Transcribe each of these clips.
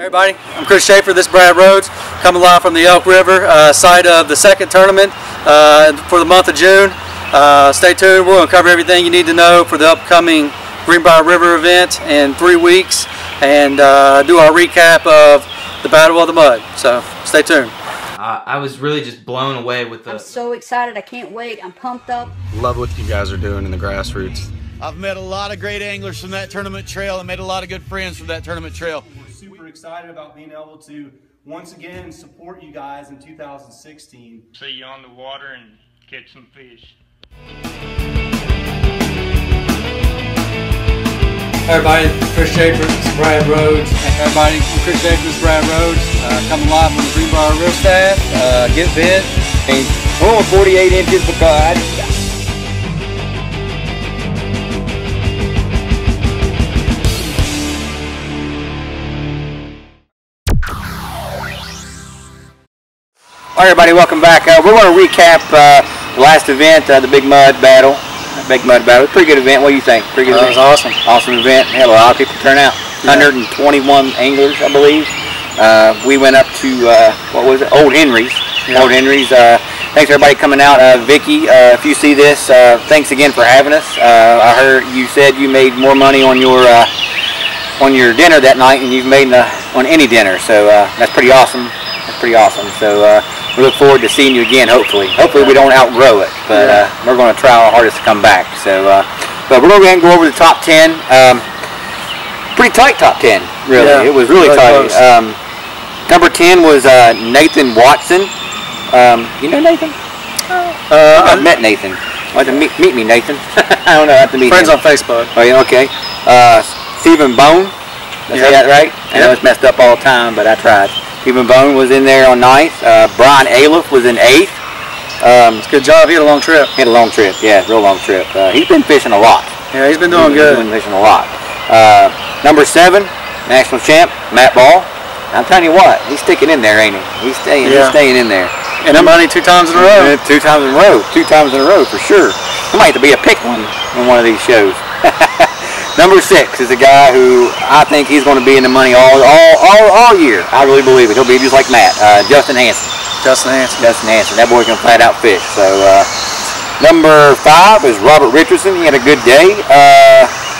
Everybody, I'm Chris Schaefer. This is Brad Rhodes, coming live from the Elk River, site of the second tournament for the month of June. Stay tuned. We're going to cover everything you need to know for the upcoming Greenbrier River event in 3 weeks and do our recap of the Battle of the Mud. So stay tuned. I was really just blown away with the... I'm so excited. I can't wait. I'm pumped up. Love what you guys are doing in the grassroots. I've met a lot of great anglers from that tournament trail and made a lot of good friends from that tournament trail. We're super excited about being able to once again support you guys in 2016. See you on the water and catch some fish. Hey everybody, Chris Schaefer, this is Brad Rhodes. Hey everybody, I'm Chris Schaefer, this is Brad Rhodes. Coming live from the Greenbrier River staff. Get bit. Oh, 48 inches for cod. All right, everybody, welcome back. We're going to recap the last event, the Big Mud Battle. Big Mud Battle. Pretty good event. What do you think? Pretty good event. It was awesome. Awesome event. Had a lot of people turn out. Yeah. 121 anglers, I believe. We went up to what was it? Old Henry's. Yeah. Old Henry's. Thanks everybody coming out. Vicky, if you see this, thanks again for having us. I heard you said you made more money on your dinner that night than you've made on any dinner. So that's pretty awesome. That's pretty awesome. So we look forward to seeing you again. Hopefully we don't outgrow it, but we're going to try our hardest to come back. So, but we're going to go ahead and go over the top 10. Pretty tight top 10, really. Yeah, it was really tight. Number 10 was Nathan Watson. You know Nathan? I've met Nathan. Why don't you meet me, Nathan? I don't know. I have to meet friends him. On Facebook. Oh yeah, okay. Stephen Bone. Did I say that right? I know it's messed up all the time, but I tried. Stephen Bone was in there on 9th. Brian Aliff was in 8th. It's a good job. He had a long trip. He had a long trip, yeah, real long trip. He's been fishing a lot. Yeah, he's been doing good. He's been fishing a lot. Number 7, national champ, Matt Ball. I'm telling you what, he's sticking in there, ain't he? He's staying in there. And the money 2 times in a row. 2 times in a row. 2 times in a row, for sure. There might have to be a pick one on one of these shows. Number 6 is a guy who I think he's going to be in the money all year. I really believe it. He'll be just like Matt. Justin Hansen. Justin Hansen. That boy can flat out fish. So number 5 is Robert Richardson. He had a good day.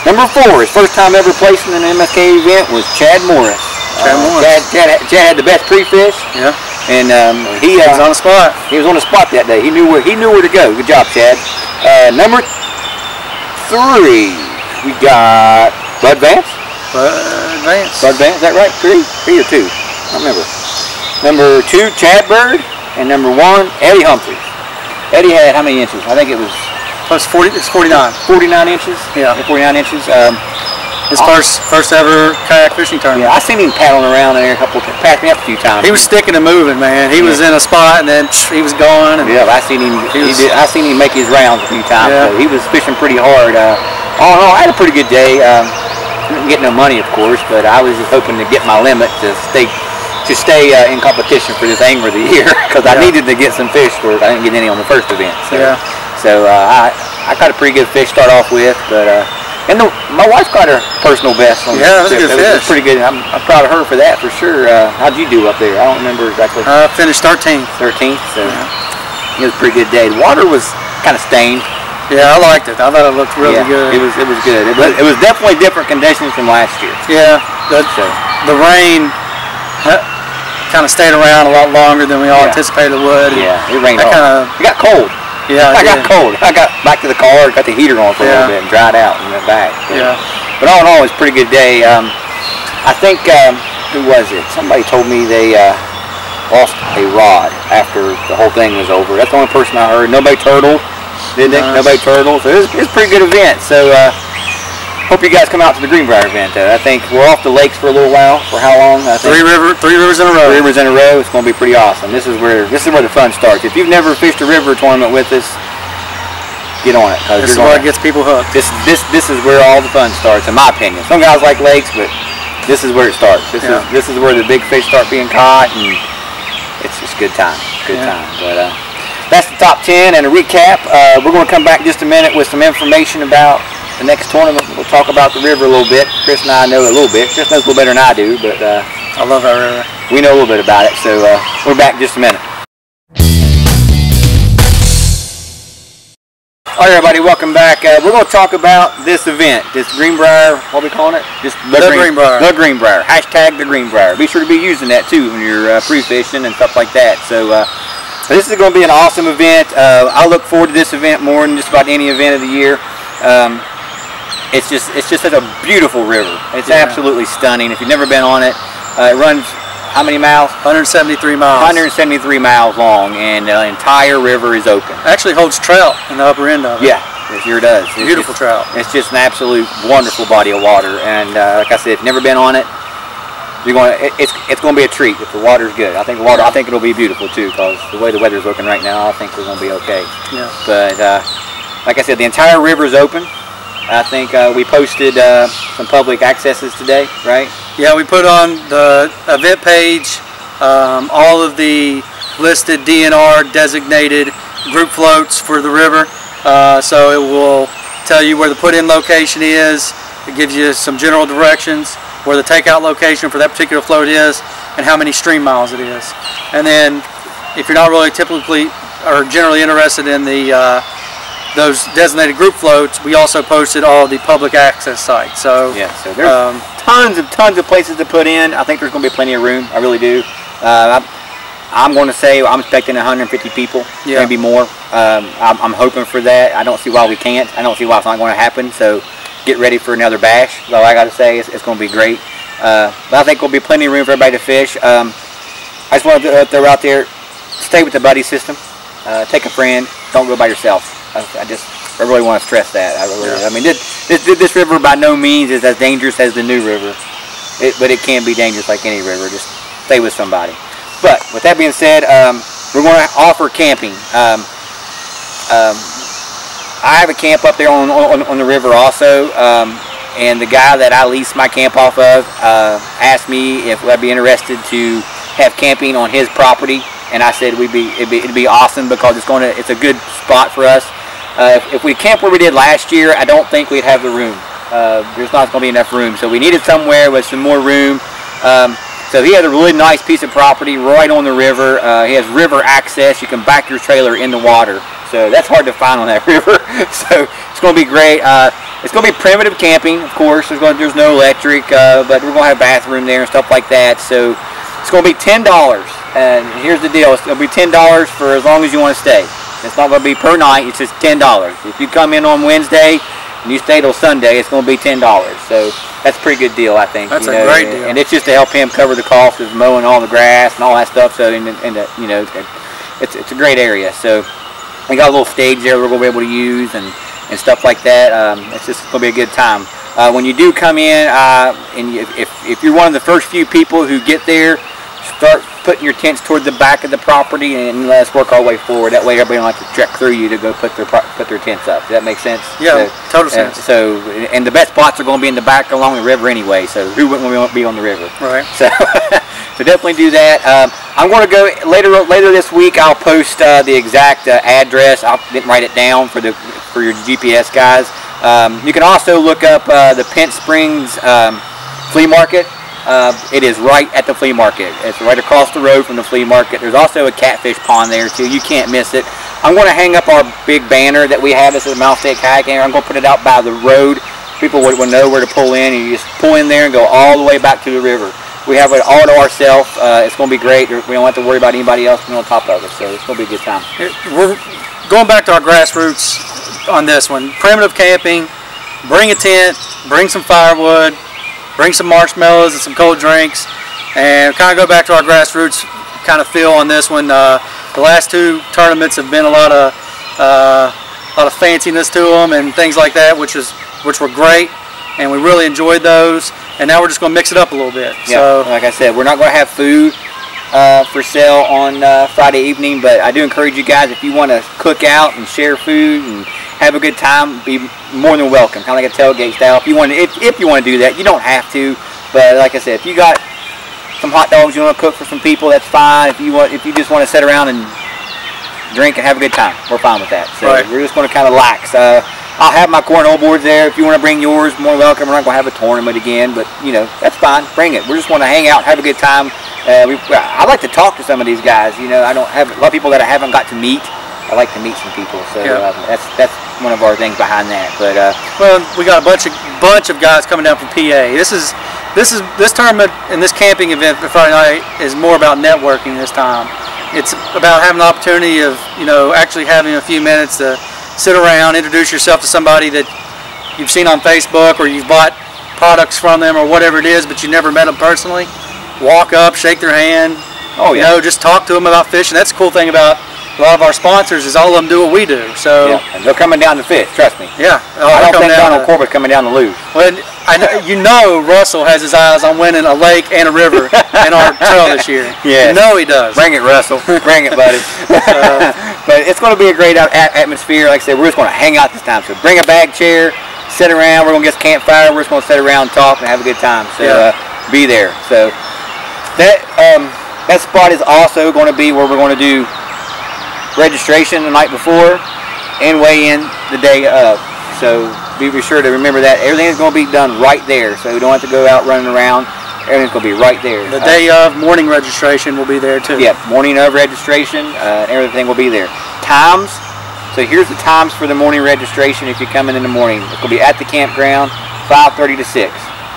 Number 4, his first time ever placing in an MSK event was Chad Morris. Chad had the best pre-fish. Yeah. And he was on the spot. He was on the spot that day. He knew where to go. Good job, Chad. Number 3. We got Bud Vance. Bud Vance, is that right? 3 or 2? I don't remember. Number 2, Chad Bird. And number 1, Eddie Humphreys. Eddie had how many inches? I think it was... Plus 40, it's 49. 49 inches? Yeah. 49 inches. His first ever kayak fishing tournament. Yeah, I seen him paddling around there passed me up a few times. He was sticking and moving, man. He was in a spot and then he was going. And yeah, I seen him. I seen him make his rounds a few times. Yeah. So he was fishing pretty hard. All in all, I had a pretty good day. Didn't get no money, of course, but I was just hoping to get my limit to stay in competition for this Angler of the Year because I needed to get some fish for it. I didn't get any on the first event. So, I got a pretty good fish to start off with, but. And my wife got her personal best on that was a good fish. It was pretty good. I'm proud of her for that, for sure. How'd you do up there? I don't remember exactly. Finished 13th. 13th, so it was a pretty good day. The water was kind of stained. Yeah, I liked it. I thought it looked really good. It was good. It was definitely different conditions from last year. Yeah, the rain kind of stayed around a lot longer than we all anticipated it would. Yeah, it rained hard. It got cold. Yeah, I got cold. I got back to the car, got the heater on for a little bit, and dried out, and went back. But all in all, it was a pretty good day. I think who was it? Somebody told me they lost a rod after the whole thing was over. That's the only person I heard. Nobody turtled, did they? Nobody turtled. So it was a pretty good event. So hope you guys come out to the Greenbrier event. I think we're off the lakes for a little while. For how long? I think 3 rivers in a row. 3 rivers in a row. It's going to be pretty awesome. This is where the fun starts. If you've never fished a river tournament with us, get on it. This is where it gets people hooked. This is where all the fun starts, in my opinion. Some guys like lakes, but this is where it starts. This is where the big fish start being caught, and it's just good time. Good time. But that's the top 10 and a recap. We're going to come back in just a minute with some information about the next tournament. We'll talk about the river a little bit. Chris and I know a little bit. Chris knows a little better than I do, but I love our river. We know a little bit about it, so we're back in just a minute. All right, everybody, welcome back. We're going to talk about this event, this Greenbrier, what are we calling it? Just the Greenbrier. The Greenbrier. Hashtag the Greenbrier. Be sure to be using that, too, when you're pre-fishing and stuff like that. So this is going to be an awesome event. I look forward to this event more than just about any event of the year. It's just such a beautiful river. It's absolutely stunning. If you've never been on it, it runs how many miles? 173 miles. 173 miles long, and the entire river is open. Actually holds trout in the upper end of it. Yeah, it sure does. Beautiful trout. It's just an absolute wonderful body of water, and like I said, if you've never been on it, it's going to be a treat if the water's good. I think it'll be beautiful too, because the way the weather's looking right now, I think we're going to be okay. Yeah. But like I said, the entire river is open. I think we posted some public accesses today, right? Yeah, we put on the event page all of the listed DNR designated group floats for the river. So it will tell you where the put-in location is. It gives you some general directions where the takeout location for that particular float is and how many stream miles it is. And then if you're not really typically or generally interested in the those designated group floats, we also posted all the public access sites. So yeah, so there's tons of places to put in. I think there's going to be plenty of room. I really do. I'm going to say I'm expecting 150 people, maybe more. I'm hoping for that. I don't see why we can't. I don't see why it's not going to happen. So get ready for another bash. Well, I got to say it's going to be great. But I think there'll be plenty of room for everybody to fish. I just want to throw out there, stay with the buddy system. Take a friend. Don't go by yourself. I really want to stress that. I mean, this river by no means is as dangerous as the new river, but it can be dangerous like any river. Just stay with somebody. But with that being said, we're going to offer camping. I have a camp up there on the river also, and the guy that I lease my camp off of asked me if I'd be interested to have camping on his property, and I said it'd be awesome because it's a good spot for us. If we camp where we did last year, I don't think we'd have the room. There's not going to be enough room, so we needed somewhere with some more room. So he has a really nice piece of property right on the river. He has river access. You can back your trailer in the water. So that's hard to find on that river. So it's going to be great. It's going to be primitive camping, of course. There's no electric, but we're going to have a bathroom there and stuff like that. So it's going to be $10. And here's the deal. It's going to be $10 for as long as you want to stay. It's not going to be per night. It's just $10. If you come in on Wednesday and you stay till Sunday, it's going to be $10. So that's a pretty good deal, I think. That's a great deal. And it's just to help him cover the cost of mowing all the grass and all that stuff. So, it's a great area. So we got a little stage there we're going to be able to use and stuff like that. It's just going to be a good time. When you do come in, and if you're one of the first few people who get there, start putting your tents toward the back of the property and let's work our way forward. That way everybody don't have to trek through you to go put their tents up. Does that make sense? Yeah, total sense. And the best spots are going to be in the back along the river anyway, so who wouldn't want to be on the river? Right. So, so definitely do that. I'm going to go later this week. I'll post the exact address. I didn't write it down for your GPS guys. You can also look up the Pent Springs flea market. It is right at the flea market. It's right across the road from the flea market. There's also a catfish pond there too. You can't miss it. I'm going to hang up our big banner that we have. This is Mount State Kayaking. I'm going to put it out by the road. People will know where to pull in, and you just pull in there and go all the way back to the river. We have it all to ourselves. It's going to be great. We don't have to worry about anybody else being on top of it, so it's going to be a good time. We're going back to our grassroots on this one. Primitive camping. Bring a tent. Bring some firewood. Bring some marshmallows and some cold drinks, and kind of go back to our grassroots kind of feel on this one. The last two tournaments have been a lot of fanciness to them and things like that, which were great, and we really enjoyed those. And now we're just going to mix it up a little bit. Yeah, so, like I said, we're not going to have food for sale on Friday evening, but I do encourage you guys, if you want to cook out and share food and have a good time, be more than welcome. Kind of like a tailgate style. If you want to do that, you don't have to. But like I said, if you got some hot dogs you want to cook for some people, that's fine. If you just want to sit around and drink and have a good time, we're fine with that. So we're just going to kind of lax. I'll have my cornhole boards there. If you want to bring yours, more welcome. We're not going to have a tournament again, but you know, that's fine. Bring it. We just want to hang out, have a good time. I like to talk to some of these guys. You know, I don't have a lot of people that I haven't got to meet. I like to meet some people, so that's one of our things behind that. But well, we got a bunch of guys coming down from PA. This tournament and this camping event for Friday night is more about networking this time. It's about having the opportunity of, you know, actually having a few minutes to sit around, introduce yourself to somebody that you've seen on Facebook or you've bought products from them or whatever it is, but you never met them personally. Walk up, shake their hand. Oh yeah. You know, just talk to them about fishing. That's the cool thing about a lot of our sponsors is all of them do what we do. So yeah, and they're coming down to fish. Trust me. Yeah. I don't think Donald Corbett's coming down to lose. Well, you know Russell has his eyes on winning a lake and a river in our trail this year. Yeah. You know he does. Bring it, Russell. Bring it, buddy. But it's going to be a great atmosphere. Like I said, we're just going to hang out this time. So bring a bag chair, sit around. We're going to get a campfire. We're just going to sit around and talk and have a good time. So be there. So that spot is also going to be where we're going to do registration the night before and weigh in the day of. So be sure to remember that everything's going to be done right there. So we don't have to go out running around. Everything's going to be right there. The day of morning registration will be there too. Yeah, morning of registration, everything will be there. Times. So here's the times for the morning registration if you're coming in the morning. It's going to be at the campground, 5:30 to 6,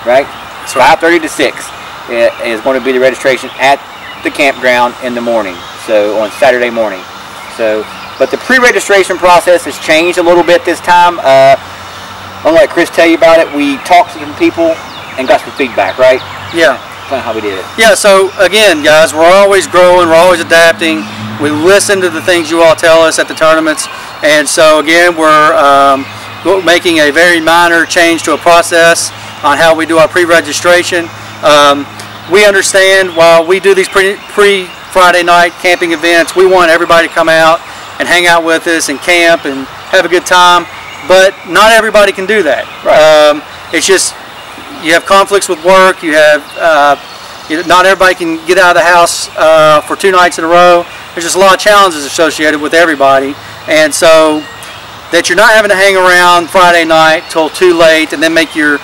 right? So 5:30 to 6 is going to be the registration at the campground in the morning. So on Saturday morning. So, but the pre-registration process has changed a little bit this time. I'm gonna let Chris tell you about it. We talked to some people and got some feedback, right? Yeah. That's kind of how we did it. Yeah, so again, guys, we're always growing, we're always adapting. We listen to the things you all tell us at the tournaments. And so again, we're making a very minor change to a process on how we do our pre-registration. We understand while we do these pre-Friday night camping events, we want everybody to come out and hang out with us and camp and have a good time, but not everybody can do that. Right. It's just, you have conflicts with work, you have, not everybody can get out of the house for 2 nights in a row. There's just a lot of challenges associated with everybody, and so that you're not having to hang around Friday night till too late and then make a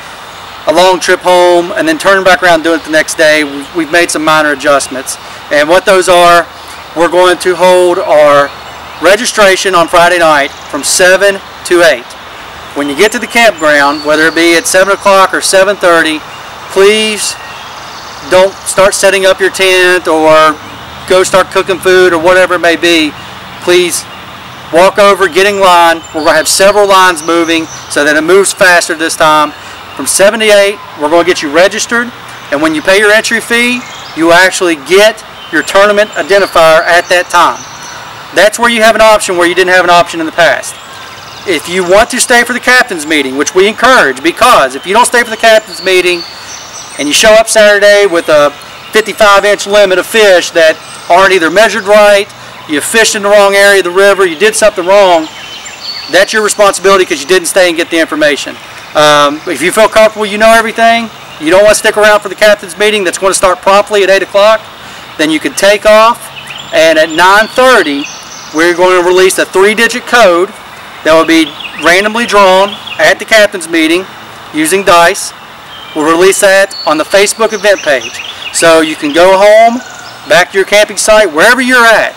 long trip home and then turn back around and do it the next day. We've made some minor adjustments, and what those are, we're going to hold our registration on Friday night from 7 to 8. When you get to the campground, whether it be at 7 o'clock or 7:30, please don't start setting up your tent or go start cooking food or whatever it may be. Please walk over, get in line. We're going to have several lines moving so that it moves faster this time. From 7 to 8, we're going to get you registered, and when you pay your entry fee, you actually get your tournament identifier at that time. That's where you have an option where you didn't have an option in the past. If you want to stay for the captain's meeting, which we encourage, because if you don't stay for the captain's meeting and you show up Saturday with a 55-inch limit of fish that aren't either measured right, you fished in the wrong area of the river, you did something wrong, that's your responsibility because you didn't stay and get the information. If you feel comfortable, you know everything, you don't want to stick around for the captain's meeting that's going to start promptly at 8 o'clock, then you can take off, and at 9:30 we're going to release a 3-digit code that will be randomly drawn at the captain's meeting using dice. We'll release that on the Facebook event page. So you can go home, back to your camping site, wherever you're at.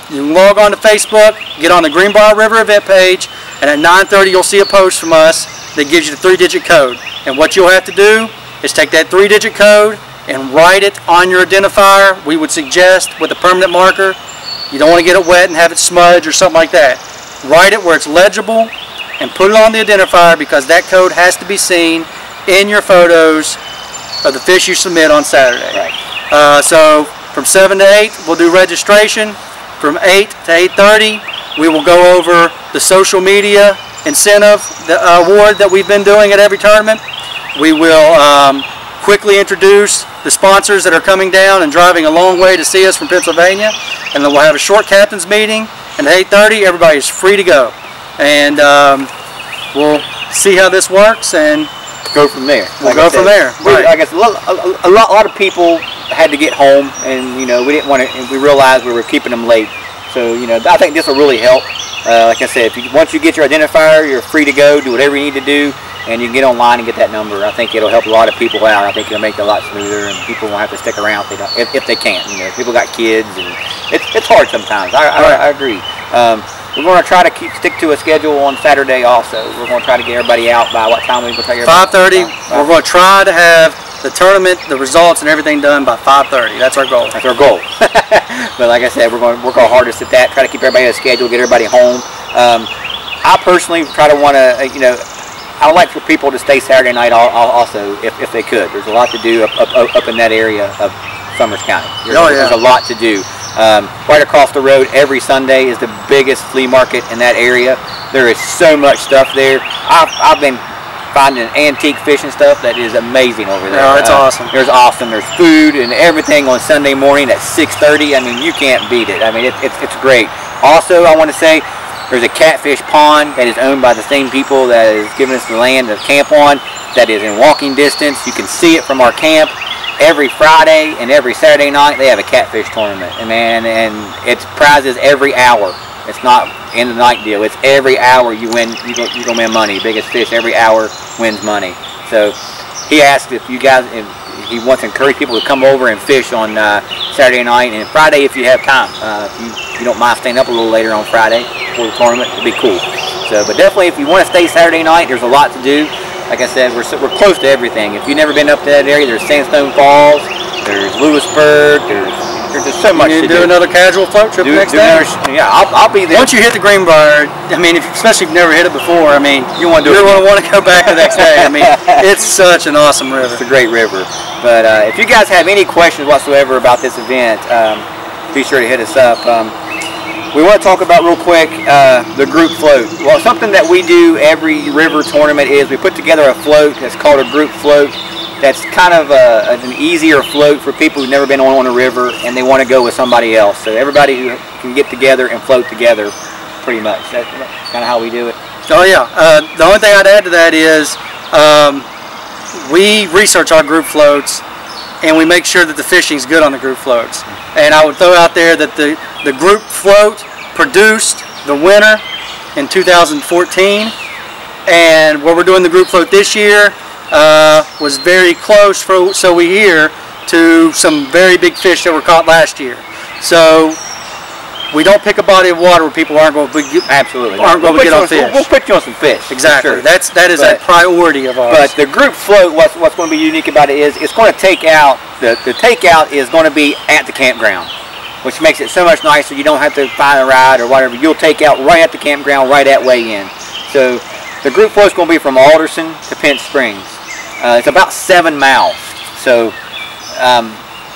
You can log on to Facebook, get on the Greenbrier River event page, and at 9:30 you'll see a post from us that gives you the 3-digit code. And what you'll have to do is take that 3-digit code and write it on your identifier. We would suggest with a permanent marker. You don't want to get it wet and have it smudge or something like that. Write it where it's legible and put it on the identifier, because that code has to be seen in your photos of the fish you submit on Saturday. Right. So from 7 to 8 we'll do registration. From 8 to 8:30 we will go over the social media incentive, the award that we've been doing at every tournament. We will quickly introduce the sponsors that are coming down and driving a long way to see us from Pennsylvania, and then we'll have a short captain's meeting, and at 8:30 everybody's free to go, and we'll see how this works and go from there. We'll go from there. Right. I guess a lot of people had to get home, and we didn't want to. We realized we were keeping them late, so I think this will really help. Like I said, once you get your identifier, you're free to go, do whatever you need to do, and you can get online and get that number. I think it'll help a lot of people out. I think it'll make it a lot smoother, and people won't have to stick around if they can't. You know, people got kids, and it's hard sometimes. I agree. We're going to try to stick to a schedule on Saturday also. We're going to try to get everybody out by what time? We're going to tell you 5:30. We're going to try to have the tournament, the results, and everything done by 5:30. That's our goal. That's our goal. But like I said, we're going to work our hardest at that. Try to keep everybody on a schedule, get everybody home. I personally try to want to, you know, I would like for people to stay Saturday night also, if they could. There's a lot to do up in that area of Summers County. There's a lot to do. Right across the road every Sunday is the biggest flea market in that area. There is so much stuff there. I've been finding antique fishing stuff that is amazing over there. No, it's awesome. There's food and everything on Sunday morning at 6:30. I mean, you can't beat it. I mean, it's great. Also, I want to say there's a catfish pond that is owned by the same people that is giving us the land to camp on. That is in walking distance. You can see it from our camp. Every Friday and every Saturday night they have a catfish tournament, and it's prizes every hour. It's not end of the night deal. It's every hour you win. You gonna win money. Biggest fish every hour wins money. So he asked if you guys, he wants to encourage people to come over and fish on Saturday night and Friday if you have time. If you don't mind staying up a little later on Friday for the tournament, it'd be cool. So, but definitely if you want to stay Saturday night, there's a lot to do. Like I said, we're close to everything. If you've never been up to that area, there's Sandstone Falls, there's Lewisburg, there's just so much to do. Do another casual float trip next day? Yeah, I'll be there. Once you hit the Greenbrier, I mean, especially if you've never hit it before, I mean, you're going to want to go back the next day. I mean, it's such an awesome river. It's a great river. But if you guys have any questions whatsoever about this event, be sure to hit us up. We want to talk about real quick the group float. Well, something that we do every river tournament is we put together a float that's called a group float. That's kind of an easier float for people who've never been on a river and they want to go with somebody else. So everybody who can get together and float together, pretty much. That's kind of how we do it. Oh yeah. The only thing I'd add to that is we research our group floats and we make sure that the fishing's good on the group floats. And I would throw out there that the group float produced the winner in 2014, and where we're doing the group float this year was very close, so we hear, to some very big fish that were caught last year. So we don't pick a body of water where people aren't going to get on fish. We'll put you on some fish. Exactly. Sure. That is a priority of ours. But the group float, what's going to be unique about it is it's going to take out, the takeout is going to be at the campground, which makes it so much nicer. You don't have to find a ride or whatever. You'll take out right at the campground, right at way in. So the group float is going to be from Alderson to Pinch Springs. It's about 7 miles. So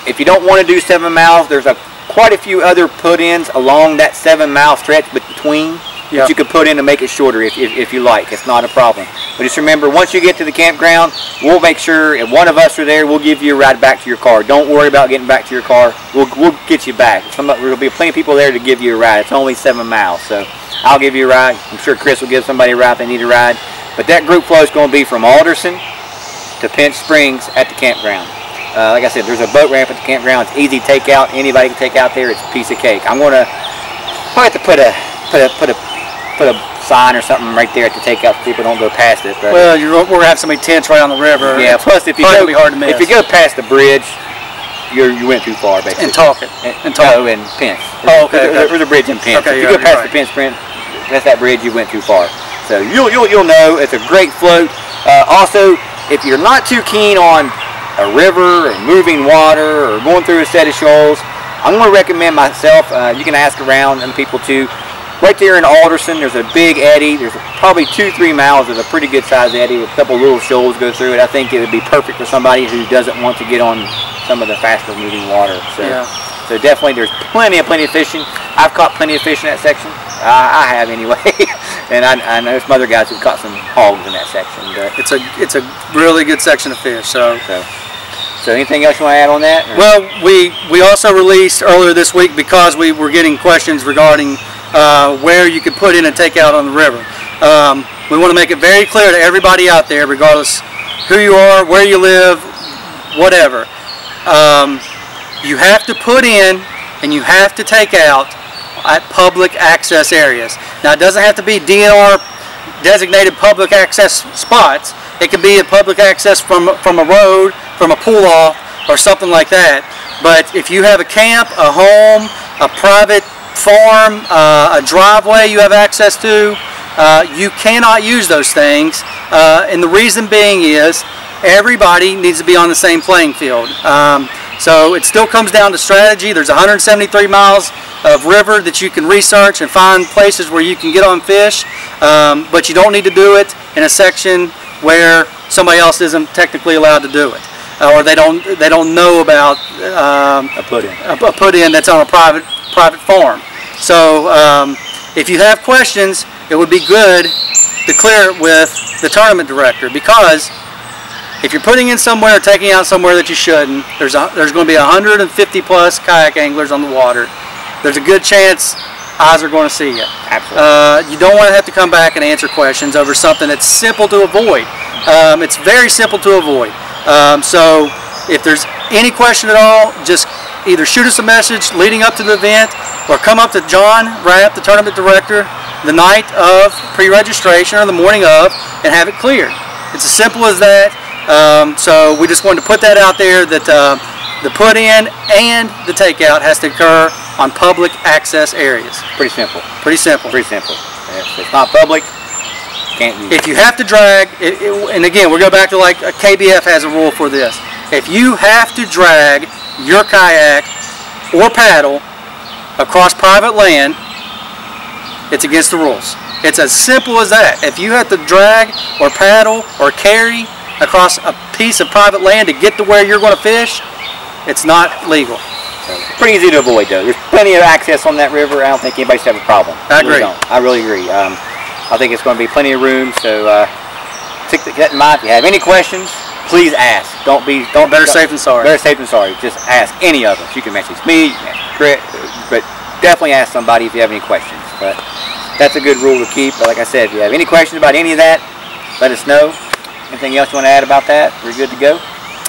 if you don't want to do 7 miles, there's quite a few other put-ins along that 7-mile stretch between that you could put in to make it shorter if you like. It's not a problem. But just remember, once you get to the campground, we'll make sure if one of us are there, we'll give you a ride back to your car. Don't worry about getting back to your car. We'll get you back. There'll be plenty of people there to give you a ride. It's only 7 miles, so I'll give you a ride. I'm sure Chris will give somebody a ride if they need a ride. But that group flow is going to be from Alderson to Pinch Springs at the campground. Like I said, there's a boat ramp at the campground. It's easy takeout. Anybody can take out there. It's a piece of cake. I'm going to probably have to put a sign or something right there at the takeout so people don't go past it. But well, we're going to have so many tents right on the river. Yeah. Plus, if you go past the bridge, you went too far basically. And Talcott. No, in Pinch. Oh, okay. There's a bridge in Pinch. Okay, if you go past the Pinch, that's that bridge. You went too far. So you'll know it's a great float. Also, if you're not too keen on a river or moving water or going through a set of shoals, I'm going to recommend myself, you can ask around and people too, right there in Alderson there's a big eddy. There's probably 2-3 miles of a pretty good sized eddy with a couple little shoals go through it. I think it would be perfect for somebody who doesn't want to get on some of the faster moving water. So definitely there's plenty of fishing. I've caught plenty of fish in that section. I have anyway. And I know some other guys who've caught some hogs in that section. But it's a really good section of fish. So anything else you want to add on that? Or? Well, we also released earlier this week, because we were getting questions regarding where you could put in and take out on the river. We want to make it very clear to everybody out there, regardless who you are, where you live, whatever. You have to put in and you have to take out at public access areas. Now, it doesn't have to be DNR designated public access spots. It can be a public access from a road, from a pull off, or something like that. But if you have a camp, a home, a private farm, a driveway you have access to, you cannot use those things. And the reason being is everybody needs to be on the same playing field. So it still comes down to strategy. There's 173 miles of river that you can research and find places where you can get on fish, but you don't need to do it in a section where somebody else isn't technically allowed to do it, or they don't know about a put-in that's on a private farm. So if you have questions, it would be good to clear it with the tournament director, because if you're putting in somewhere or taking out somewhere that you shouldn't, there's going to be 150 plus kayak anglers on the water. There's a good chance eyes are going to see you. Absolutely. You don't want to have to come back and answer questions over something that's simple to avoid. It's very simple to avoid. So if there's any question at all, just either shoot us a message leading up to the event, or come up to John Rapp, the tournament director, the night of pre-registration or the morning of, and have it cleared. It's as simple as that. So we just wanted to put that out there, that the put-in and the takeout has to occur on public access areas. Pretty simple. Pretty simple. Pretty simple. If it's not public, can't use it. If you have to drag, and again, we'll go back to like a KBF has a rule for this. If you have to drag your kayak or paddle across private land, it's against the rules. It's as simple as that. If you have to drag or paddle or carry across a piece of private land to get to where you're going to fish, it's not legal. So, pretty easy to avoid though. There's plenty of access on that river. I don't think anybody should have a problem. I agree. I really agree. I think it's going to be plenty of room. So take that in mind. If you have any questions, please ask. Better safe than sorry. Better safe than sorry. Just ask any of us. You can message me, you can ask Chris, but definitely ask somebody if you have any questions. But that's a good rule to keep. But like I said, if you have any questions about any of that, let us know. Anything else you want to add about that? We're good to go?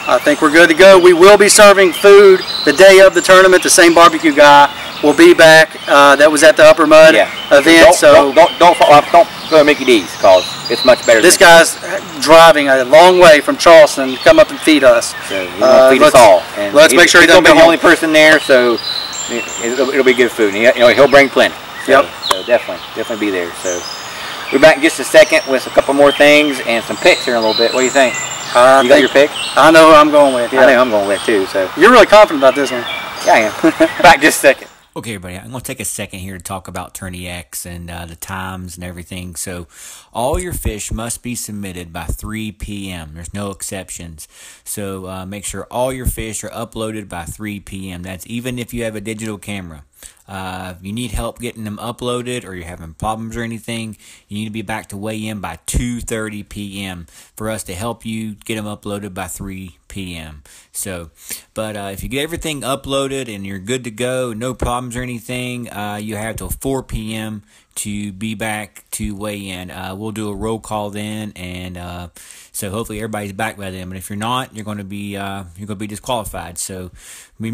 I think we're good to go. We will be serving food the day of the tournament. The same barbecue guy will be back. That was at the Upper Mud event. Don't go to Mickey D's, because it's much better. This guy's driving a long way from Charleston to come up and feed us. So he's going to feed us all. And let's make sure he doesn't be go the home. only person there, so it'll be good food. And he'll bring plenty. So, yep. So definitely be there. So we're back in just a second with a couple more things and some picks here in a little bit. What do you think? You got your pick? I know who I'm going with. Yeah. I know who I'm going with too. So you're really confident about this one. Yeah, I am. Back just a second. Okay, everybody, I'm going to take a second here to talk about Tourney X and the times and everything. So all your fish must be submitted by 3 p.m. There's no exceptions. So make sure all your fish are uploaded by 3 p.m. That's even if you have a digital camera. If you need help getting them uploaded, or you're having problems or anything, you need to be back to weigh in by 2:30 p.m. for us to help you get them uploaded by 3 p.m. So, but if you get everything uploaded and you're good to go, no problems or anything, you have till 4 p.m. to be back to weigh in. We'll do a roll call then, and so hopefully everybody's back by then. But if you're not, you're going to be disqualified. So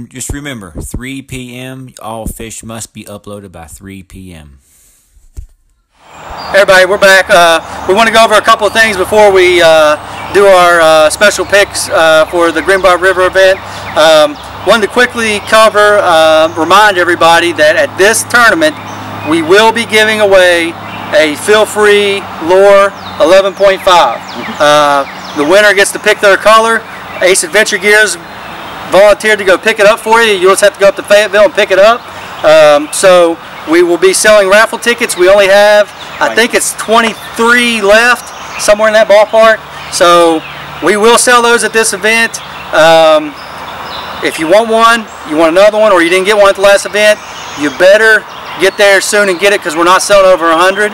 just remember, 3 p.m. all fish must be uploaded by 3 p.m. Everybody, we're back. We want to go over a couple of things before we do our special picks for the Greenbrier River event. Wanted to quickly cover, remind everybody that at this tournament we will be giving away a feel-free lure 11.5. The winner gets to pick their color. Ace Adventure Gears volunteered to go pick it up for you. You'll just have to go up to Fayetteville and pick it up. So we will be selling raffle tickets. We only have, I think it's 23 left, somewhere in that ballpark. So we will sell those at this event. If you want one, you want another one, or you didn't get one at the last event, you better get there soon and get it, because we're not selling over 100.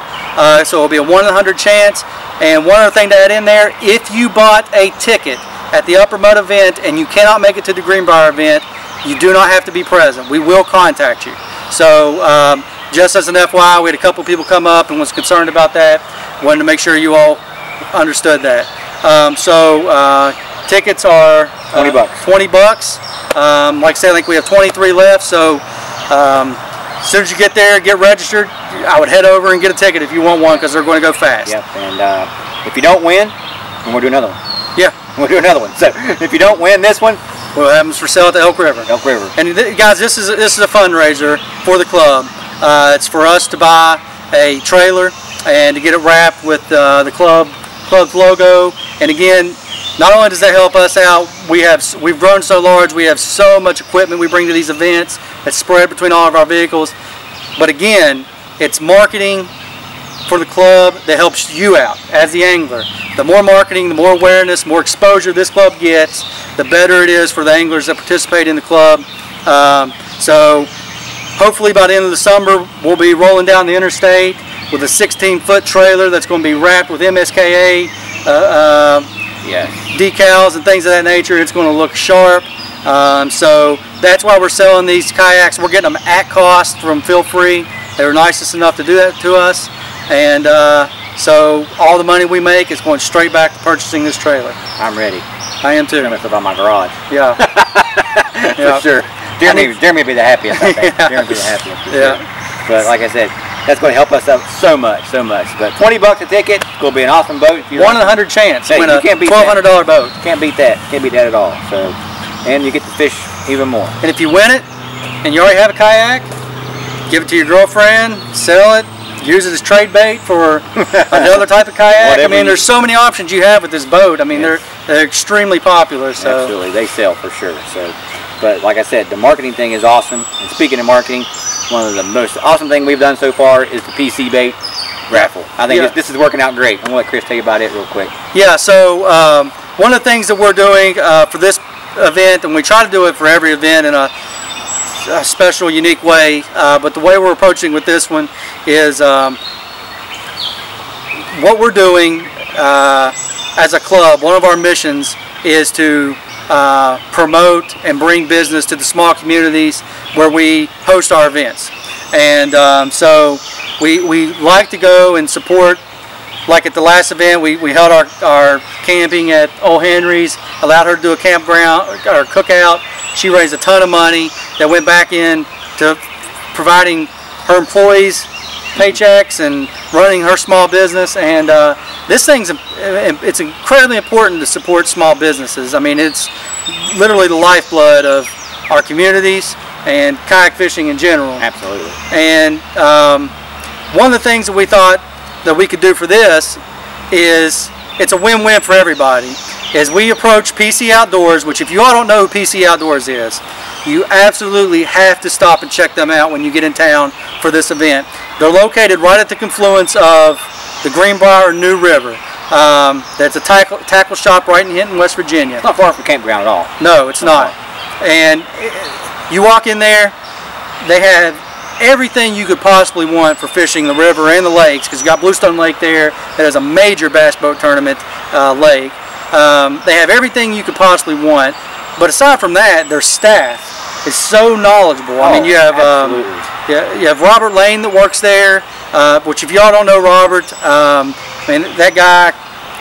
So it'll be a 1 in 100 chance. And one other thing to add in there, if you bought a ticket at the Upper Mud event and you cannot make it to the Greenbrier event, you do not have to be present. We will contact you. So just as an FYI, we had a couple people come up and was concerned about that. Wanted to make sure you all understood that. Tickets are $20. Like I said, I think we have 23 left. So As soon as you get there, get registered, I would head over and get a ticket if you want one, because they're going to go fast. Yep. And if you don't win, then we'll do another one. Yeah. We'll do another one. So if you don't win this one, we'll have them for sale at the Elk River. Elk River. And guys, this is a fundraiser for the club. It's for us to buy a trailer and to get it wrapped with the club's logo. And again, not only does that help us out, we've grown so large, we have so much equipment we bring to these events that's spread between all of our vehicles. But again, it's marketing for the club that helps you out as the angler. The more marketing, the more awareness, more exposure this club gets, the better it is for the anglers that participate in the club. So hopefully by the end of the summer, we'll be rolling down the interstate with a 16-foot trailer that's going to be wrapped with MSKA decals and things of that nature. It's going to look sharp. So that's why we're selling these kayaks. We're getting them at cost from Feel Free. They were nicest enough to do that to us. And so all the money we make is going straight back to purchasing this trailer. I'm ready. I am too. I'm going to put on my garage. Yeah. For sure. Jeremy will be the happiest, I think. Jeremy will be the happiest. Yeah. Sure. But like I said, that's going to help us out so much, so much. But $20 a ticket, it's going to be an awesome boat. If you 1 in 100 chance to win a $1,200 boat. Can't beat that. Can't beat that at all. So, and you get to fish even more. And if you win it, and you already have a kayak, give it to your girlfriend, sell it, use it as trade bait for another type of kayak. I mean, there's so many options you have with this boat. I mean, they're extremely popular. So. Absolutely, they sell for sure. So, but like I said, the marketing thing is awesome. And speaking of marketing, one of the most awesome thing we've done so far is the PC bait raffle. I think this is working out great. I'm gonna let Chris tell you about it real quick. Yeah. So one of the things that we're doing for this event, and we try to do it for every event in a special, unique way, but the way we're approaching with this one is what we're doing as a club. One of our missions is to promote and bring business to the small communities where we host our events. And so we like to go and support. Like at the last event, we held our camping at Old Henry's, allowed her to do a campground or cookout. She raised a ton of money that went back in to providing her employees paychecks and running her small business. And this it's incredibly important to support small businesses. I mean, it's literally the lifeblood of our communities and kayak fishing in general. Absolutely. And one of the things that we thought that we could do for this is it's a win-win for everybody. As we approach PC Outdoors, which if you all don't know who PC Outdoors is, you absolutely have to stop and check them out when you get in town for this event. They're located right at the confluence of the Greenbrier and New River. That's a tackle shop right in Hinton, West Virginia. It's not far from the campground at all. No, it's not. And you walk in there, they have everything you could possibly want for fishing the river and the lakes, because you got Bluestone Lake there that is a major bass boat tournament lake. They have everything you could possibly want, but aside from that, their staff is so knowledgeable. I mean, you have you have Robert Lane that works there, which if y'all don't know Robert, man, that guy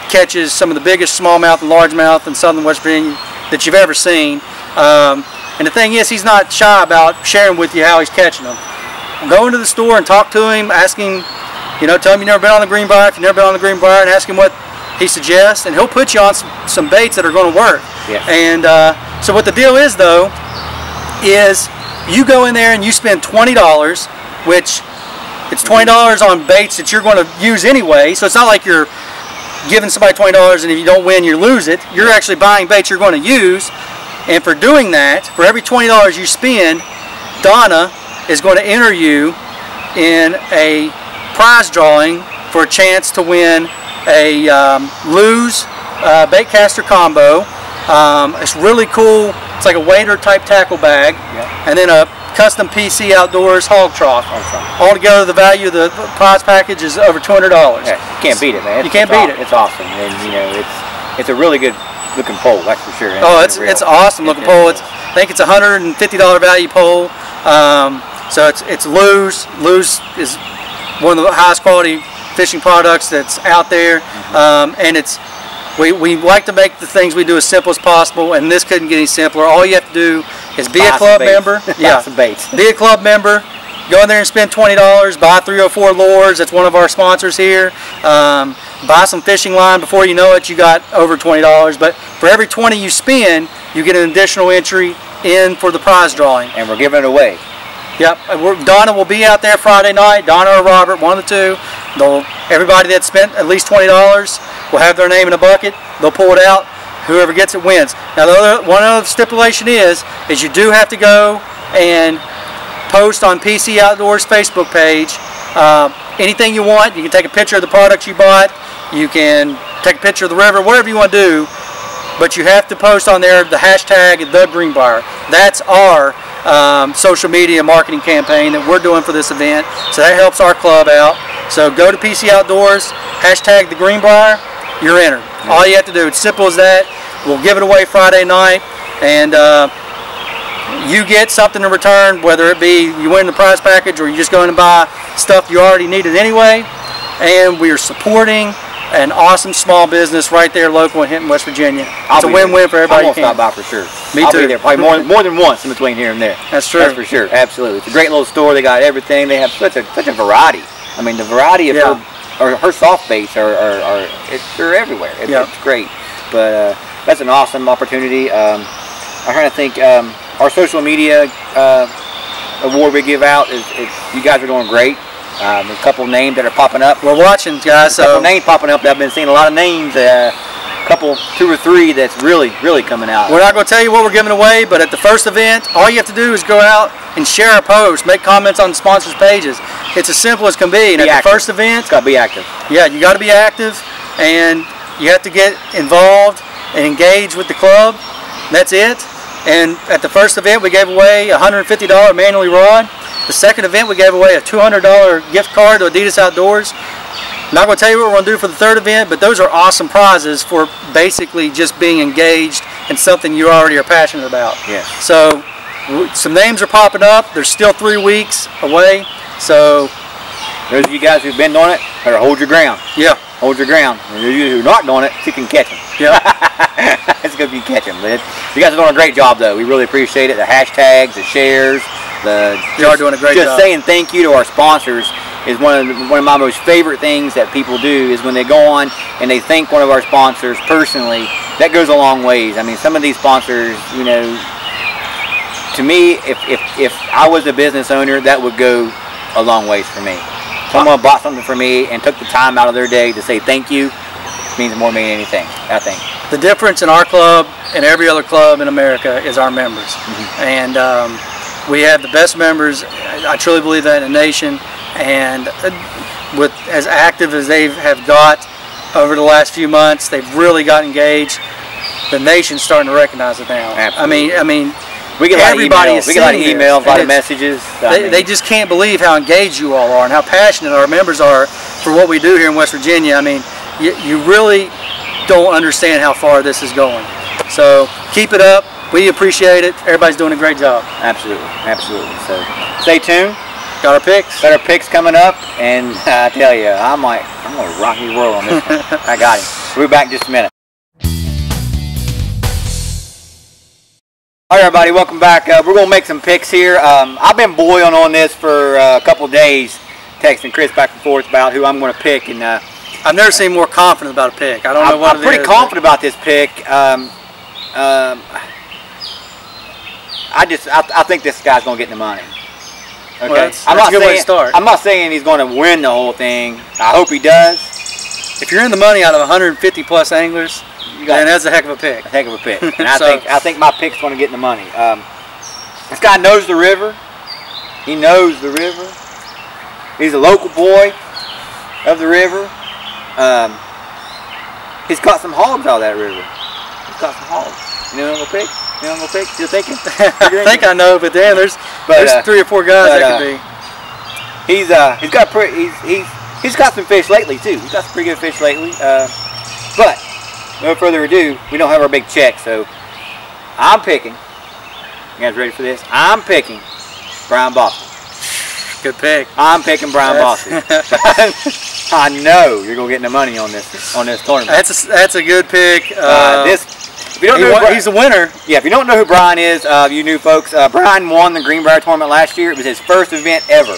catches some of the biggest smallmouth and largemouth in southern West Virginia that you've ever seen. And the thing is, he's not shy about sharing with you how he's catching them. Go into the store and talk to him, ask him, tell him you've never been on the Greenbrier, if you've never been on the Greenbrier, and ask him what he suggests, and he'll put you on some baits that are going to work. Yeah. And so what the deal is, though, is you go in there and you spend $20, which it's $20 on baits that you're going to use anyway, so it's not like you're giving somebody $20 and if you don't win, you lose it. You're actually buying baits you're going to use, and for doing that, for every $20 you spend, Donna is going to enter you in a prize drawing for a chance to win a Lew's baitcaster combo. It's really cool. It's like a wader type tackle bag, and then a custom PC Outdoors hog trough. Altogether, the value of the prize package is over $200. Yeah, you can't beat it, man. You can't beat it. It's awesome, and it's a really good looking pole, that's for sure. Oh, it's awesome looking pole. I think it's a $150 value pole. So it's Lew's. Lew's is one of the highest quality fishing products that's out there, and we like to make the things we do as simple as possible, and this couldn't get any simpler. All you have to do is be a club member. Yeah, some baits. Be a club member, Go in there and spend $20. Buy 304 lures. That's one of our sponsors here. Buy some fishing line. Before you know it, you got over $20. But for every 20 you spend, you get an additional entry in for the prize drawing. And we're giving it away. Yep. Donna will be out there Friday night. Donna or Robert, one of the two. Everybody that spent at least $20 will have their name in a bucket. They'll pull it out. Whoever gets it wins. Now, one other stipulation is you do have to go and post on PC Outdoors Facebook page anything you want. You can take a picture of the products you bought. You can take a picture of the river, whatever you want to do. But you have to post on there the hashtag The Greenbrier. That's our social media marketing campaign that we're doing for this event. So that helps our club out. So go to PC Outdoors, hashtag The Greenbrier, you're entered. All you have to do, it's simple as that. We'll give it away Friday night, and you get something in return, whether it be you win the prize package or you just go in and buy stuff you already needed anyway. And we are supporting an awesome small business right there local in Hinton, West Virginia. It's a win-win for everybody. I'm gonna stop by for sure. Me too. I'll be there probably more than once in between here and there. That's true. That's for sure. Absolutely. It's a great little store. They got everything. They have such a variety. I mean, the variety of her soft baits they're everywhere. It's great. But that's an awesome opportunity. I'm trying to think. Our social media award we give out is you guys are doing great. There's a couple names that are popping up. We're watching, guys. A couple names popping up. I've been seeing a lot of names. Two or three that's really coming out. We're not going to tell you what we're giving away, but at the first event, all you have to do is go out and share a post, make comments on the sponsors' pages. It's as simple as can be. And at the first event, it's got to be active. Yeah, you got to be active, and you have to get involved and engage with the club. That's it. And at the first event, we gave away a $150 manually rod. The second event, we gave away a $200 gift card to Adidas Outdoors. I'm not going to tell you what we're going to do for the third event, but those are awesome prizes for basically just being engaged in something you already are passionate about. Yeah. So some names are popping up. There's still 3 weeks away. So those of you guys who've been doing it, better hold your ground. Yeah. Hold your ground. And those of you who are not doing it, you can catch them. Yeah. It's good if you catch them. But you guys are doing a great job, though. We really appreciate it. The hashtags, the shares, you are doing a great job. Just saying thank you to our sponsors is one of my most favorite things that people do is when they go on and they thank one of our sponsors personally. That goes a long ways. I mean, some of these sponsors, you know, to me, if I was a business owner, that would go a long ways for me. Someone bought something for me and took the time out of their day to say thank you means more than anything, I think. The difference in our club and every other club in America is our members. And we have the best members. I truly believe that in the nation. And with as active as they have got over the last few months, they've really got engaged. The nation's starting to recognize it now. Absolutely. I mean, we get everybody is we get a lot of emails, a lot of messages. They just can't believe how engaged you all are and how passionate our members are for what we do here in West Virginia. I mean, you really don't understand how far this is going. So keep it up. We appreciate it. Everybody's doing a great job. Absolutely, absolutely. So stay tuned. Got our picks. Got our picks coming up, and I tell you, I'm gonna rock his world on this one. I got him. We'll be back in just a minute. All right, everybody, welcome back. We're gonna make some picks here. I've been boiling on this for a couple of days, texting Chris back and forth about who I'm gonna pick, and I've never seen more confident about a pick. I don't know what I'm pretty confident about this pick. I think this guy's gonna get the money. Okay, well, that's a good way to start. I'm not saying he's going to win the whole thing. I hope he does. If you're in the money out of 150 plus anglers, then that's a heck of a pick. A heck of a pick. And I think my pick's going to get in the money. This guy knows the river. He knows the river. He's a local boy of the river. He's caught some hogs out of that river. He's caught some hogs. You know what I'm going to pick? You know what I'm going to pick? You're thinking? I think I know, but then there's 3 or 4 guys that could be. He's got some fish lately too. He's got some pretty good fish lately. But no further ado, we don't have our big check, so I'm picking. You guys ready for this? I'm picking Brian Boston. Good pick. I'm picking Brian Boston. I know you're gonna get the money on this tournament. That's a good pick. If you don't know who he's the winner. Yeah, if you don't know who Brian is, you new folks, Brian won the Greenbrier tournament last year. It was his first event ever.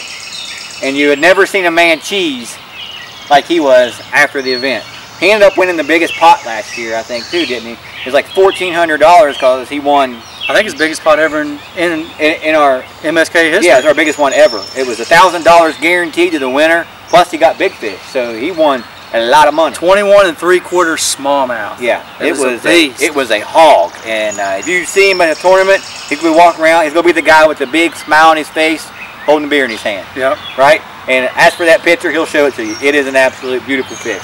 And you had never seen a man cheese like he was after the event. He ended up winning the biggest pot last year, I think, too, didn't he? It was like $1,400 because he won. I think his biggest pot ever in our MSK history. Yeah, it's our biggest one ever. It was $1,000 guaranteed to the winner, plus he got big fish. So he won a lot of money. 21 3/4 smallmouth. Yeah, it was a hog. And if you see him in a tournament, he could be walking around. He's gonna be the guy with the big smile on his face, holding a beer in his hand. Yep. Right. And as for that picture, he'll show it to you. It is an absolute beautiful fish.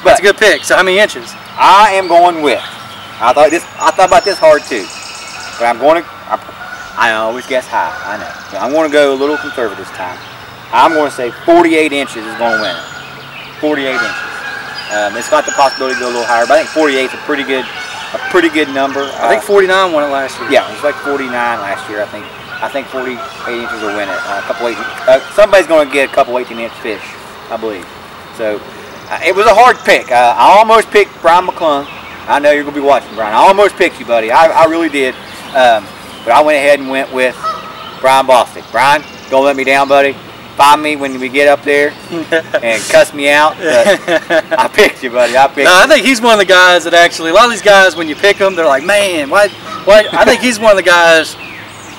But it's a good pick. So how many inches? I am going with. I thought about this hard too, but I'm going to. I always guess high. I know. So I'm going to go a little conservative this time. I'm going to say 48 inches is going to win it. 48 inches. It's got the possibility to go a little higher, but I think 48 is a pretty good number. I think 49 won it last year. Yeah, it was like 49 last year. I think 48 inches will win it. Somebody's going to get a couple 18-inch fish, I believe. So it was a hard pick. I almost picked Brian McClung. I know you're going to be watching, Brian. I almost picked you, buddy. I really did. But I went ahead and went with Brian Bostic. Brian, don't let me down, buddy. Find me when we get up there and cuss me out. But I picked you, buddy. I picked you. I think he's one of the guys that actually, a lot of these guys, when you pick them, they're like, man, why? I think he's one of the guys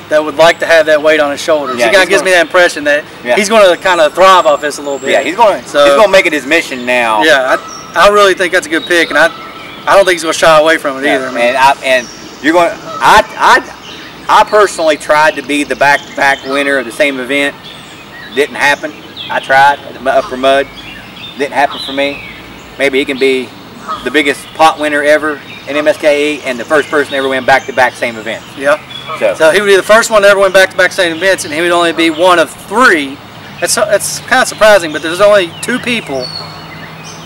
that would like to have that weight on his shoulders. Yeah, he kind of gives me that impression that he's going to kind of thrive off this a little bit. Yeah, he's going to make it his mission now. Yeah, I really think that's a good pick, and I don't think he's going to shy away from it either. And you're going. I personally tried to be the back-to-back winner of the same event. Didn't happen. I tried at the Upper Mud. Didn't happen for me. Maybe he can be the biggest pot winner ever in MSKE and the first person to ever win back-to-back same event. Yeah. So he would be the first one to ever win back-to-back same events, and he would only be one of 3. That's kind of surprising, but there's only 2 people,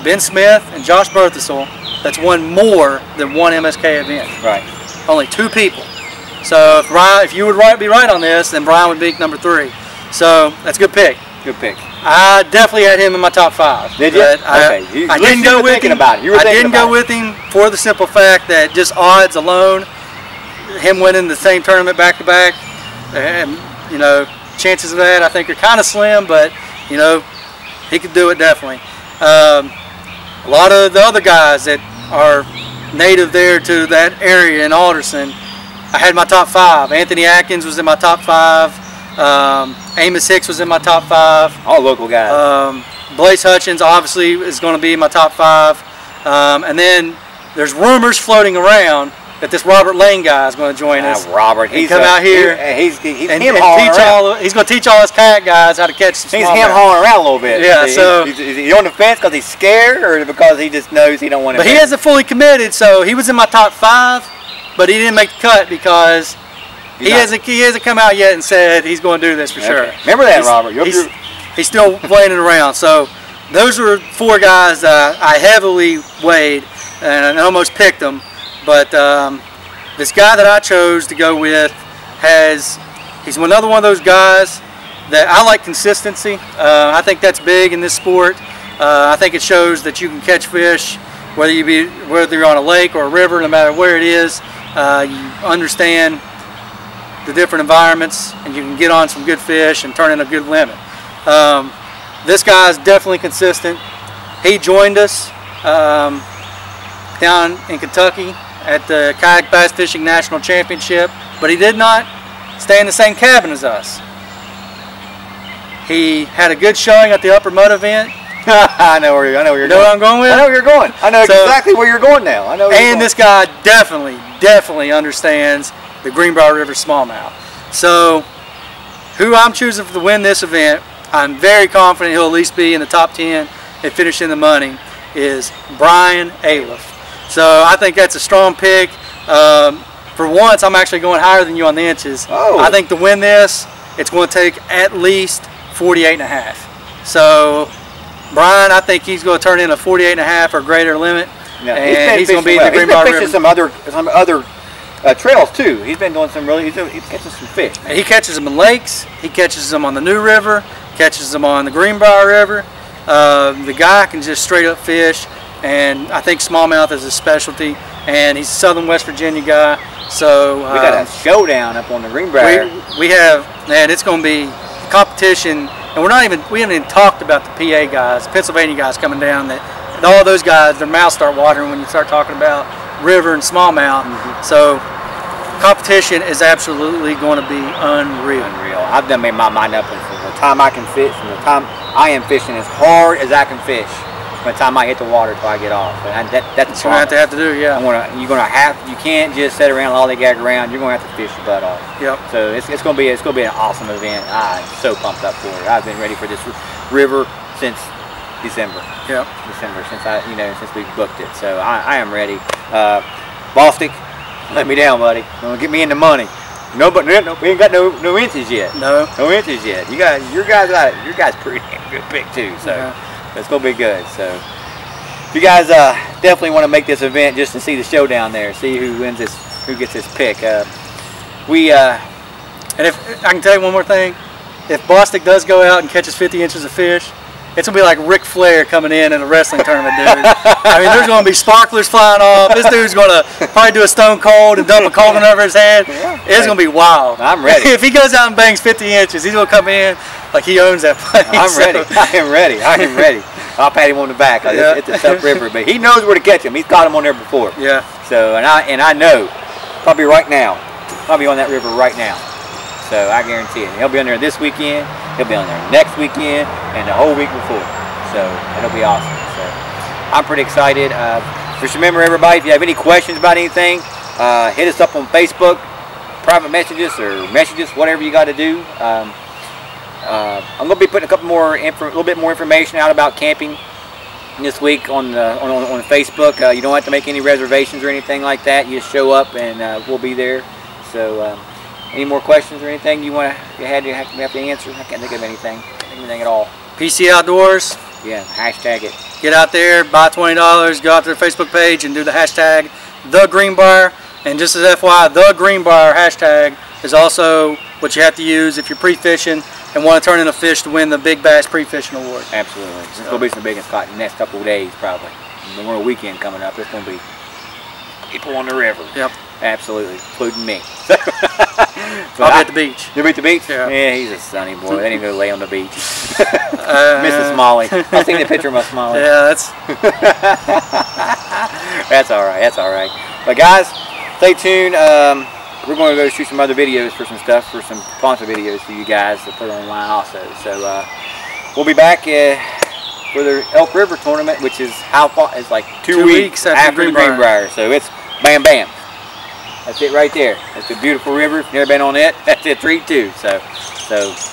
Ben Smith and Josh Berthasel, that's won more than one MSK event. Right. Only 2 people. So if you would be right on this, then Brian would be number 3. So that's a good pick. Good pick. I definitely had him in my top 5. Did you? Okay. I didn't go with him. I didn't go with him for the simple fact that just odds alone, him winning the same tournament back to back, and chances of that I think are kind of slim, but he could do it definitely. A lot of the other guys that are native there to that area in Alderson, I had my top 5. Anthony Atkins was in my top 5. Amos Hicks was in my top 5. All local guys. Blaze Hutchins obviously is going to be in my top 5. And then there's rumors floating around that this Robert Lane guy is going to join us. Robert, he's come out here. He's teach he's going to teach all us kayak guys how to catch some smallmouth. He's him-hauling around a little bit. Yeah. Is he on the fence because he's scared, or because he just knows he don't want to? But he hasn't fully committed, so he was in my top 5, but he didn't make the cut because he hasn't come out yet and said he's going to do this for sure. Remember that, Robert. He's still playing it around. So those were 4 guys I heavily weighed and I almost picked them. But this guy that I chose to go with he's another one of those guys that I like consistency. I think that's big in this sport. I think it shows that you can catch fish whether you're on a lake or a river, no matter where it is. You understand the different environments, and you can get on some good fish and turn in a good limit. This guy is definitely consistent. He joined us down in Kentucky at the Kayak Bass Fishing National Championship, but he did not stay in the same cabin as us. He had a good showing at the Upper Mud event. I know where you're going. Know where I'm going with? I know where you're going. I know exactly where you're going now. I know. This guy definitely understands the Greenbrier River smallmouth. So, who I'm choosing to win this event, I'm very confident he'll at least be in the top 10 and finish in the money, is Brian Aliff. So I think that's a strong pick. For once, I'm actually going higher than you on the inches. Oh. I think to win this, it's going to take at least 48.5. So Brian, I think he's going to turn in a 48.5 or greater limit, and he's going to be in the Greenbrier River. He's been fishing some other trails too. He's been doing some he's catching some fish. And he catches them in lakes. He catches them on the New River. Catches them on the Greenbrier River. The guy can just straight up fish, and I think smallmouth is his specialty. and he's a Southern West Virginia guy. So we got a showdown up on the Greenbrier. We have, man, it's going to be competition, and we haven't even talked about the PA guys, Pennsylvania guys coming down. That all those guys, their mouths start watering when you start talking about river and smallmouth. So competition is absolutely going to be unreal. I've done made my mind up, and from the time I can fish, from the time I am fishing as hard as I can fish, from the time I hit the water till I get off. And that's what you have to do. Yeah. You can't just sit around and lollygag around. You're gonna have to fish your butt off. Yep. So it's gonna be an awesome event. I'm so pumped up for it. I've been ready for this river since December. Yep. December, since we booked it. So I am ready. Bostic, let me down, buddy. Don't get me in the money. No, but we ain't got no inches yet. No inches yet. Your guys pretty damn good pick too. So it's gonna be good. So if you guys definitely want to make this event just to see the showdown there, see who wins this, who gets this pick. And if I can tell you one more thing, if Bostic does go out and catches 50 inches of fish, it's going to be like Ric Flair coming in a wrestling tournament, dude. I mean, there's going to be sparklers flying off. This dude's going to probably do a Stone Cold and dump a cauldron over his head. It's going to be wild. I'm ready. If he goes out and bangs 50 inches, he's going to come in like he owns that place. I'm ready. I am ready. I am ready. I'll pat him on the back. It's a tough river, but he knows where to catch him. He's caught him on there before. Yeah. So, and I know, probably right now, I'll be on that river right now. So I guarantee it. He'll be on there this weekend, he'll be on there next weekend, and the whole week before. So it'll be awesome. So I'm pretty excited. Just remember, everybody, if you have any questions about anything, hit us up on Facebook, private messages or messages, whatever you got to do. I'm going to be putting a little bit more information out about camping this week on Facebook. You don't have to make any reservations or anything like that. You just show up and we'll be there. So. Any more questions or anything you have to answer? I can't think of anything at all. PC Outdoors. Yeah, hashtag it. Get out there, buy $20, go out to their Facebook page and do the hashtag The Greenbrier. And just as FYI, The Greenbrier hashtag is also what you have to use if you're pre-fishing and want to turn in a fish to win the Big Bass Pre-Fishing Award. Absolutely. There's going to be some big spots in the next couple of days probably. Memorial Weekend coming up. There's going to be people on the river. Yep. Absolutely, including me. I'll be at the beach. You'll be at the beach? Yeah. He's a sunny boy. They didn't go lay on the beach. Mrs. Smalley. I've seen the picture of my Smalley. Yeah, that's... That's all right. That's all right. But guys, stay tuned. We're going to go shoot some other videos for some stuff, for some sponsor videos for you guys to put online also. So we'll be back for the Elk River tournament, which is how far? It's like 2 weeks after the Greenbrier. So it's bam bam. That's it right there. That's a beautiful river. If you've never been on it, that's a treat too. So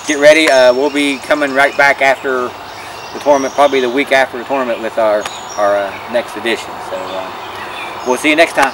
get ready. We'll be coming right back after the tournament, probably the week after the tournament, with our next edition. So we'll see you next time.